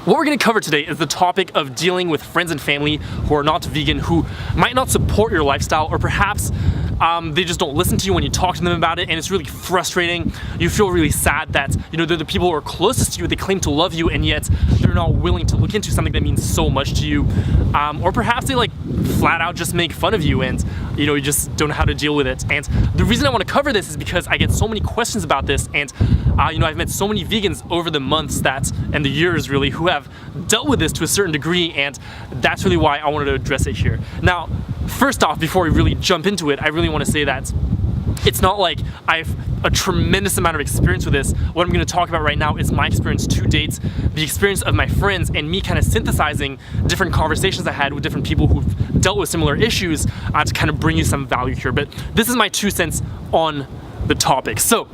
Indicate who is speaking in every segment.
Speaker 1: What we're going to cover today is the topic of dealing with friends and family who are not vegan, who might not support your lifestyle, or perhaps they just don't listen to you when you talk to them about it, and it's really frustrating. You feel really sad that they're the people who are closest to you, they claim to love you, and yet they're not willing to look into something that means so much to you. Or perhaps they flat out just make fun of you, and you just don't know how to deal with it. And the reason I want to cover this is because I get so many questions about this, and I've met so many vegans over the months and the years really who have dealt with this to a certain degree, and that's really why I wanted to address it here. Now, first off, before we really jump into it, I really want to say that it's not like I have a tremendous amount of experience with this. What I'm going to talk about right now is my experience to date, the experience of my friends, and me kind of synthesizing different conversations I had with different people who've dealt with similar issues to kind of bring you some value here. But this is my 2 cents on the topic. So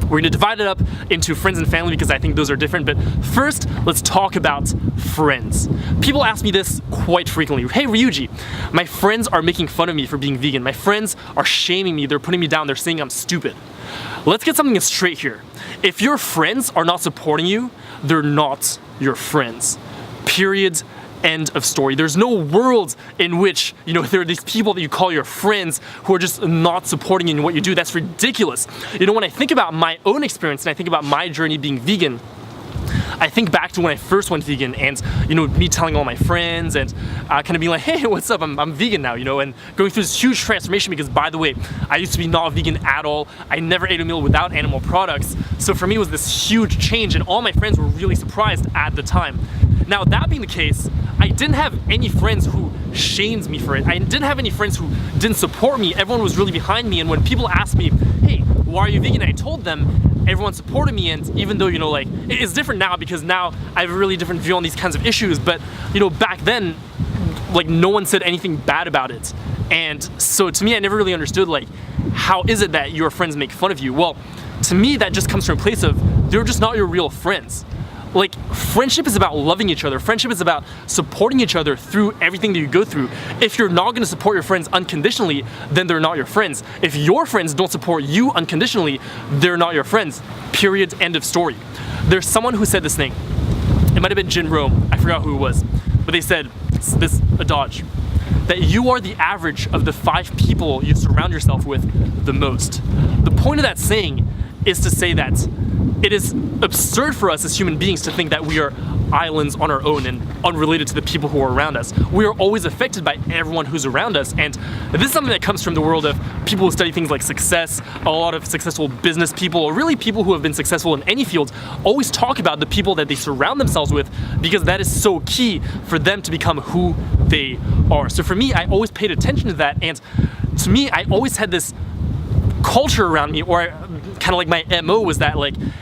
Speaker 1: we're going to divide it up into friends and family because I think those are different. But first, let's talk about friends. People ask me this quite frequently. Hey Ryuji, my friends are making fun of me for being vegan. My friends are shaming me. They're putting me down. They're saying I'm stupid. Let's get something straight here. If your friends are not supporting you, they're not your friends. Period. End of story. There's no world in which there are these people that you call your friends who are just not supporting you in what you do. That's ridiculous. When I think about my own experience and I think about my journey being vegan, I think back to when I first went vegan and me telling all my friends and kind of being like, hey, what's up, I'm vegan now, and going through this huge transformation because, by the way, I used to be not vegan at all. I never ate a meal without animal products. So for me it was this huge change, and all my friends were really surprised at the time. Now, that being the case, I didn't have any friends who shamed me for it. I didn't have any friends who didn't support me. Everyone was really behind me, and when people asked me, hey, why are you vegan? I told them, everyone supported me, and even though, it's different now because now I have a really different view on these kinds of issues, but, back then, no one said anything bad about it. And so to me, I never really understood, how is it that your friends make fun of you? Well, to me, that just comes from a place of, they're just not your real friends. Friendship is about loving each other. Friendship is about supporting each other through everything that you go through. If you're not going to support your friends unconditionally, then they're not your friends. If your friends don't support you unconditionally, they're not your friends. Period. End of story. There's someone who said this thing. It might have been Jin Rome. I forgot who it was. But they said this adage, that you are the average of the 5 people you surround yourself with the most. The point of that saying is to say that it is absurd for us as human beings to think that we are islands on our own and unrelated to the people who are around us. We are always affected by everyone who's around us, and this is something that comes from the world of people who study things like success. A lot of successful business people, or really people who have been successful in any field, always talk about the people that they surround themselves with because that is so key for them to become who they are. So for me, I always paid attention to that, and to me, I always had this culture around me, or kind of my MO was that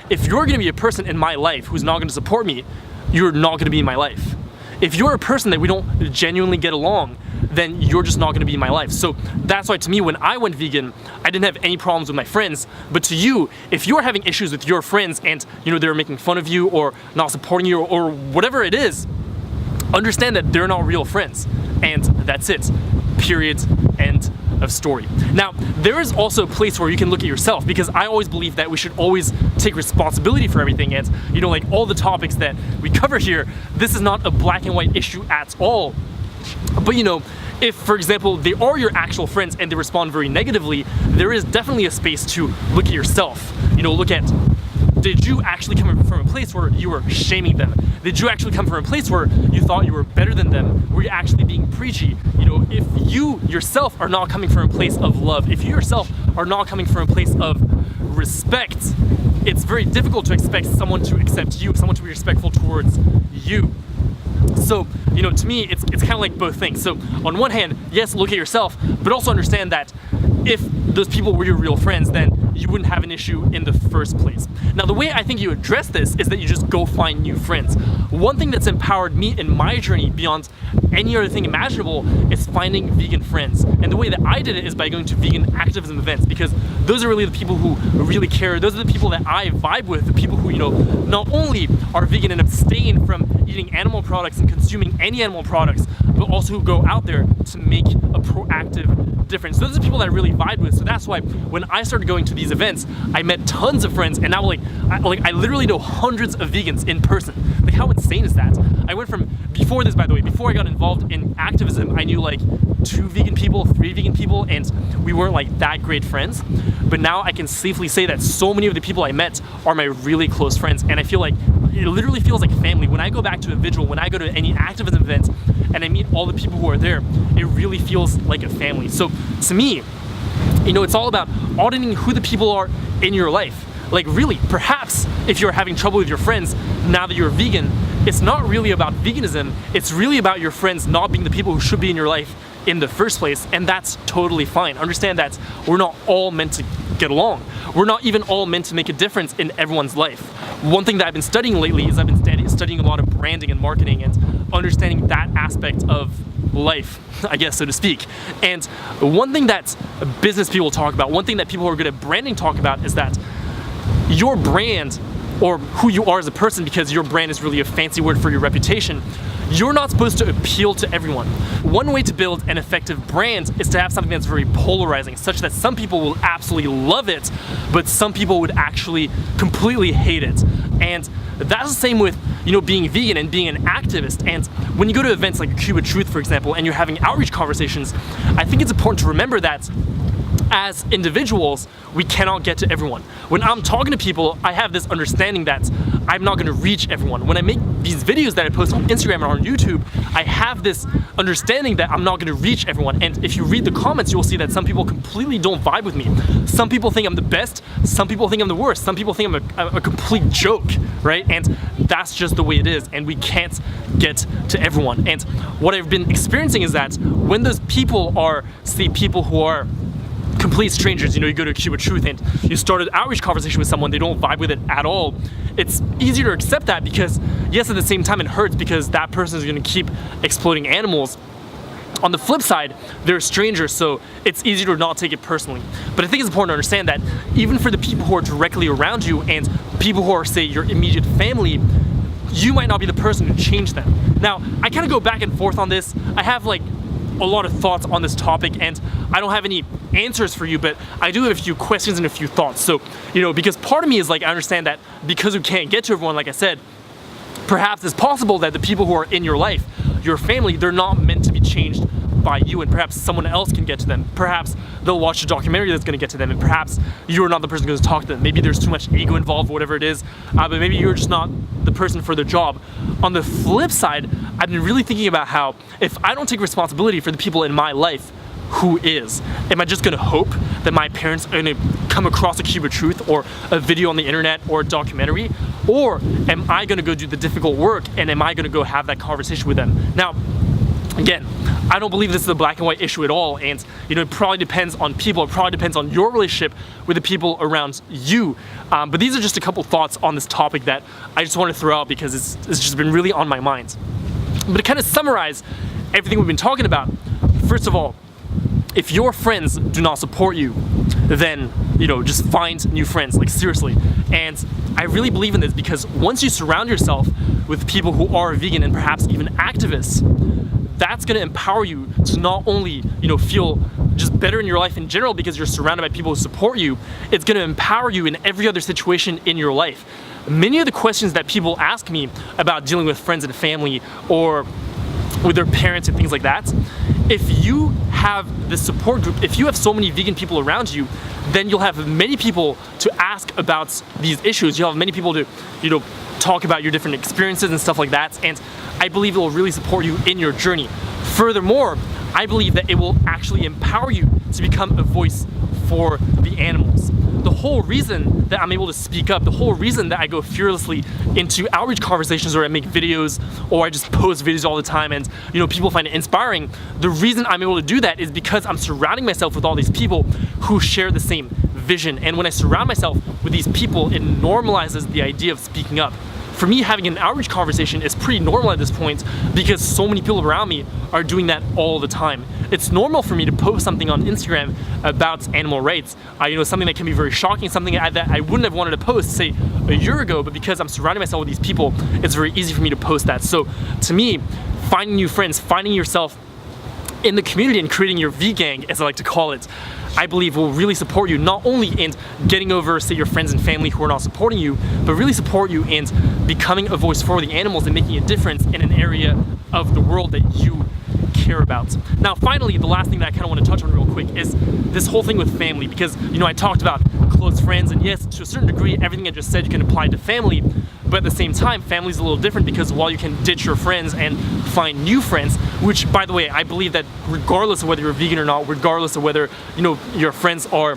Speaker 1: if you're going to be a person in my life who's not going to support me, you're not going to be in my life. If you're a person that we don't genuinely get along, then you're just not going to be in my life. So that's why to me, when I went vegan, I didn't have any problems with my friends. But to you, if you're having issues with your friends and they're making fun of you or not supporting you or whatever it is, understand that they're not real friends. And that's it. Period. End of story. Now, there is also a place where you can look at yourself, because I always believe that we should always take responsibility for everything, and all the topics that we cover here, this is not a black and white issue at all. But if, for example, they are your actual friends and they respond very negatively, there is definitely a space to look at yourself. Look at, did you actually come from a place where you were shaming them? Did you actually come from a place where you thought you were better than them? Were you actually being preachy? If you yourself are not coming from a place of love, if you yourself are not coming from a place of respect, it's very difficult to expect someone to accept you, someone to be respectful towards you. So, to me, it's kind of like both things. So, on one hand, yes, look at yourself, but also understand that if those people were your real friends, then you wouldn't have an issue in the first place. Now, the way I think you address this is that you just go find new friends. One thing that's empowered me in my journey beyond any other thing imaginable is finding vegan friends. And the way that I did it is by going to vegan activism events, because those are really the people who really care. Those are the people that I vibe with, the people who, not only are vegan and abstain from eating animal products and consuming any animal products, but also who go out there to make a proactive difference. Those are the people that I really vibe with. So that's why when I started going to these events, I met tons of friends, and now I literally know hundreds of vegans in person. Like, how insane is that? I went from, before this, by the way, before I got involved in activism, I knew like 2 vegan people, 3 vegan people, and we weren't like that great friends. But now I can safely say that so many of the people I met are my really close friends, and I feel like it literally feels like family. When I go back to a vigil, when I go to any activism event, and I meet all the people who are there, it really feels like a family. So to me, you know, it's all about auditing who the people are in your life. Like really, perhaps if you're having trouble with your friends now that you're vegan, it's not really about veganism, it's really about your friends not being the people who should be in your life in the first place, and that's totally fine. Understand that we're not all meant to get along. We're not even all meant to make a difference in everyone's life. One thing that I've been studying lately is I've been studying a lot of branding and marketing and understanding that aspect of life, I guess, so to speak. And one thing that business people talk about, one thing that people who are good at branding talk about is that your brand, or who you are as a person, because your brand is really a fancy word for your reputation, you're not supposed to appeal to everyone. One way to build an effective brand is to have something that's very polarizing, such that some people will absolutely love it, but some people would actually completely hate it. And that's the same with, you know, being vegan and being an activist. And when you go to events like Cuba Truth, for example, and you're having outreach conversations, I think it's important to remember that as individuals, we cannot get to everyone. When I'm talking to people, I have this understanding that I'm not gonna reach everyone. When I make these videos that I post on Instagram and on YouTube, I have this understanding that I'm not gonna reach everyone. And if you read the comments, you'll see that some people completely don't vibe with me. Some people think I'm the best, some people think I'm the worst, some people think I'm a complete joke, right? And that's just the way it is, and we can't get to everyone. And what I've been experiencing is that when those people are, say, people who are complete strangers, you know, you go to Cuba Truth and you start an outreach conversation with someone, they don't vibe with it at all, it's easier to accept that because, yes, at the same time it hurts because that person is gonna keep exploiting animals. On the flip side, they're strangers, so it's easier to not take it personally. But I think it's important to understand that even for the people who are directly around you and people who are, say, your immediate family, you might not be the person to change them. Now, I kind of go back and forth on this. I have like a lot of thoughts on this topic, and I don't have any answers for you, but I do have a few questions and a few thoughts. So, you know, because part of me is like, I understand that because we can't get to everyone, like I said, perhaps it's possible that the people who are in your life, your family, they're not meant to be changed by you, and perhaps someone else can get to them. Perhaps they'll watch a documentary that's gonna get to them, and perhaps you're not the person who's gonna talk to them. Maybe there's too much ego involved, whatever it is, but maybe you're just not the person for their job. On the flip side, I've been really thinking about how if I don't take responsibility for the people in my life, who is? Am I just gonna hope that my parents are gonna come across a Cuba Truth or a video on the internet or a documentary? Or am I gonna go do the difficult work, and am I gonna go have that conversation with them? Now, again, I don't believe this is a black and white issue at all, and you know, it probably depends on people, it probably depends on your relationship with the people around you. But these are just a couple thoughts on this topic that I just want to throw out because it's just been really on my mind. But to kind of summarize everything we've been talking about, first of all, if your friends do not support you, then, you know, just find new friends, like seriously. And I really believe in this because once you surround yourself with people who are vegan and perhaps even activists, that's gonna empower you to not only, you know, feel just better in your life in general because you're surrounded by people who support you, it's gonna empower you in every other situation in your life. Many of the questions that people ask me about dealing with friends and family or with their parents and things like that, if you have this support group, if you have so many vegan people around you, then you'll have many people to ask about these issues. You'll have many people to, you know, talk about your different experiences and stuff like that, and I believe it will really support you in your journey. Furthermore, I believe that it will actually empower you to become a voice for the animals. The whole reason that I'm able to speak up, the whole reason that I go fearlessly into outreach conversations or I make videos or I just post videos all the time and, you know, people find it inspiring, the reason I'm able to do that is because I'm surrounding myself with all these people who share the same vision. And when I surround myself with these people, it normalizes the idea of speaking up. For me, having an outreach conversation is pretty normal at this point because so many people around me are doing that all the time. It's normal for me to post something on Instagram about animal rights, you know, something that can be very shocking, something that I wouldn't have wanted to post, say, a year ago, but because I'm surrounding myself with these people, it's very easy for me to post that. So to me, finding new friends, finding yourself in the community and creating your V-gang, as I like to call it, I believe will really support you, not only in getting over, say, your friends and family who are not supporting you, but really support you in becoming a voice for the animals and making a difference in an area of the world that you care about. Now, finally, the last thing that I kind of want to touch on real quick is this whole thing with family, because, I talked about close friends, and yes, to a certain degree, everything I just said you can apply to family, but at the same time, family's a little different, because while you can ditch your friends and find new friends, which, by the way, I believe that regardless of whether you're vegan or not, regardless of whether, your friends are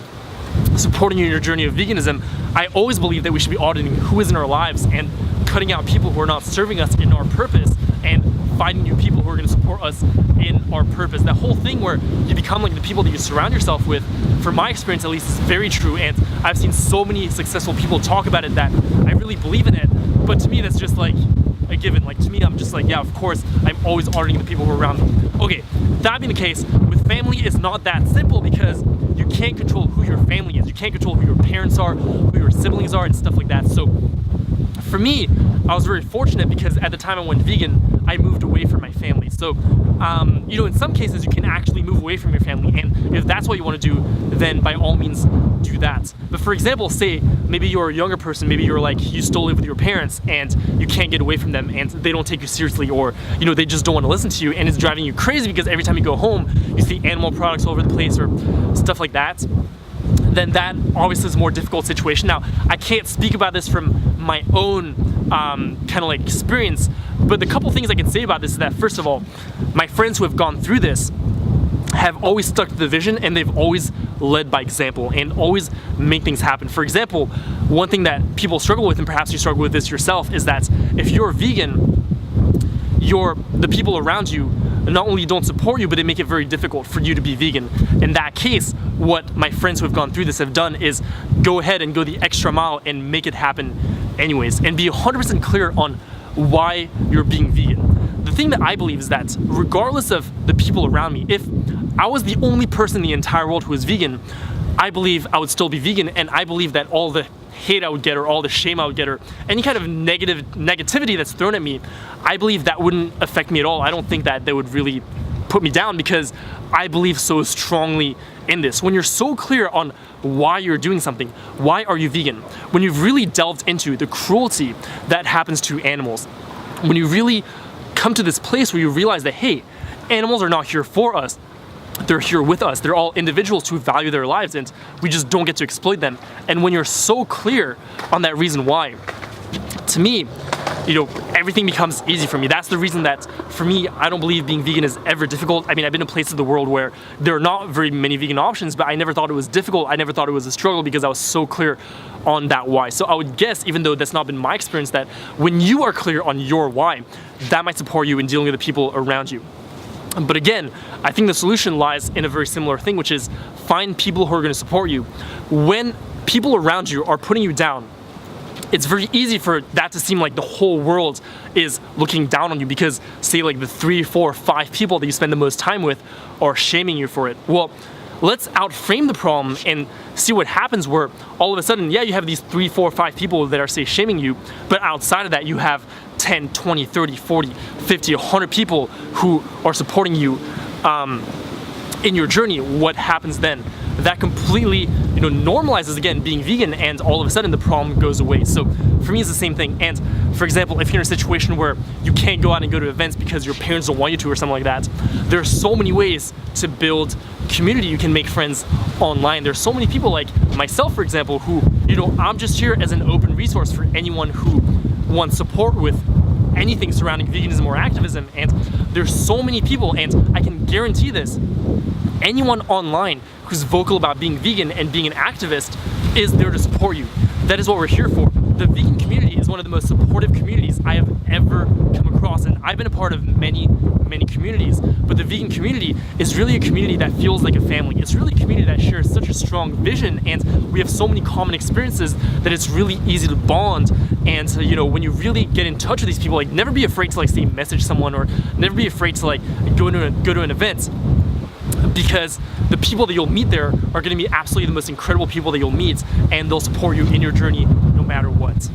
Speaker 1: supporting you in your journey of veganism, I always believe that we should be auditing who is in our lives and cutting out people who are not serving us in our purpose and finding new people who are going to support us in our purpose. That whole thing where you become like the people that you surround yourself with, from my experience at least, is very true, and I've seen so many successful people talk about it that I really believe in it. But to me, that's just like a given. Like, to me, I'm just like, yeah, of course, I'm always auditing the people who are around me. Okay, that being the case, with family, it's not that simple, because you can't control who your family is. You can't control who your parents are, who your siblings are, and stuff like that. So for me, I was very fortunate, because at the time I went vegan, I moved away from my family. So, in some cases, you can actually move away from your family, and if that's what you want to do, then by all means do that. But for example, say maybe you're a younger person, maybe you're like, you still live with your parents and you can't get away from them, and they don't take you seriously, or they just don't want to listen to you, and it's driving you crazy because every time you go home, you see animal products all over the place or stuff like that. Then that obviously is a more difficult situation. Now, I can't speak about this from my own kind of like experience, but the couple things I can say about this is that, first of all, my friends who have gone through this have always stuck to the vision, and they've always led by example and always make things happen. For example, one thing that people struggle with, and perhaps you struggle with this yourself, is that if you're vegan, the people around you not only don't support you, but they make it very difficult for you to be vegan. In that case, what my friends who have gone through this have done is go ahead and go the extra mile and make it happen anyways, and be 100% clear on why you're being vegan. The thing that I believe is that regardless of the people around me, if I was the only person in the entire world who was vegan, I believe I would still be vegan, and I believe that all the hate I would get, or all the shame I would get, or any kind of negativity that's thrown at me, I believe that wouldn't affect me at all. I don't think that they would really put me down, because I believe so strongly in this. When you're so clear on why you're doing something, why are you vegan, when you've really delved into the cruelty that happens to animals, when you really come to this place where you realize that, hey, animals are not here for us, they're here with us. They're all individuals who value their lives, and we just don't get to exploit them. And when you're so clear on that reason why, to me, everything becomes easy for me. That's the reason that, for me, I don't believe being vegan is ever difficult. I mean, I've been in places of the world where there are not very many vegan options, but I never thought it was difficult. I never thought it was a struggle, because I was so clear on that why. So I would guess, even though that's not been my experience, that when you are clear on your why, that might support you in dealing with the people around you. But again, I think the solution lies in a very similar thing, which is find people who are going to support you. When people around you are putting you down, it's very easy for that to seem like the whole world is looking down on you, because say like the 3, 4, 5 people that you spend the most time with are shaming you for it. Well, let's outframe the problem and see what happens, where all of a sudden, yeah, you have these 3, 4, 5 people that are, say, shaming you, but outside of that, you have 10, 20, 30, 40, 50, 100 people who are supporting you in your journey. What happens then? That completely, normalizes, again, being vegan, and all of a sudden the problem goes away. So for me, it's the same thing. And for example, if you're in a situation where you can't go out and go to events because your parents don't want you to, or something like that, there are so many ways to build community. You can make friends online. There's so many people like myself, for example, who, I'm just here as an open resource for anyone who wants support with anything surrounding veganism or activism. And there's so many people, and I can guarantee this, anyone online who's vocal about being vegan and being an activist is there to support you. That is what we're here for. The vegan community is one of the most supportive communities I have ever come across, and I've been a part of many communities, but the vegan community is really a community that feels like a family. It's really a community that shares such a strong vision, and we have so many common experiences that it's really easy to bond. And when you really get in touch with these people, like, never be afraid to, like, say, message someone, or never be afraid to, like, go to an event, because the people that you'll meet there are going to be absolutely the most incredible people that you'll meet, and they'll support you in your journey no matter what.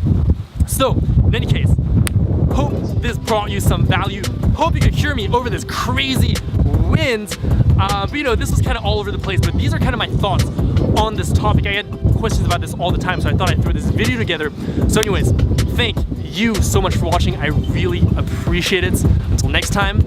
Speaker 1: So, in any case, Hope this brought you some value. Hope you could hear me over this crazy wind. But you know, this was kind of all over the place, but these are kind of my thoughts on this topic. I get questions about this all the time, so I thought I'd throw this video together. So anyways, thank you so much for watching. I really appreciate it. Until next time,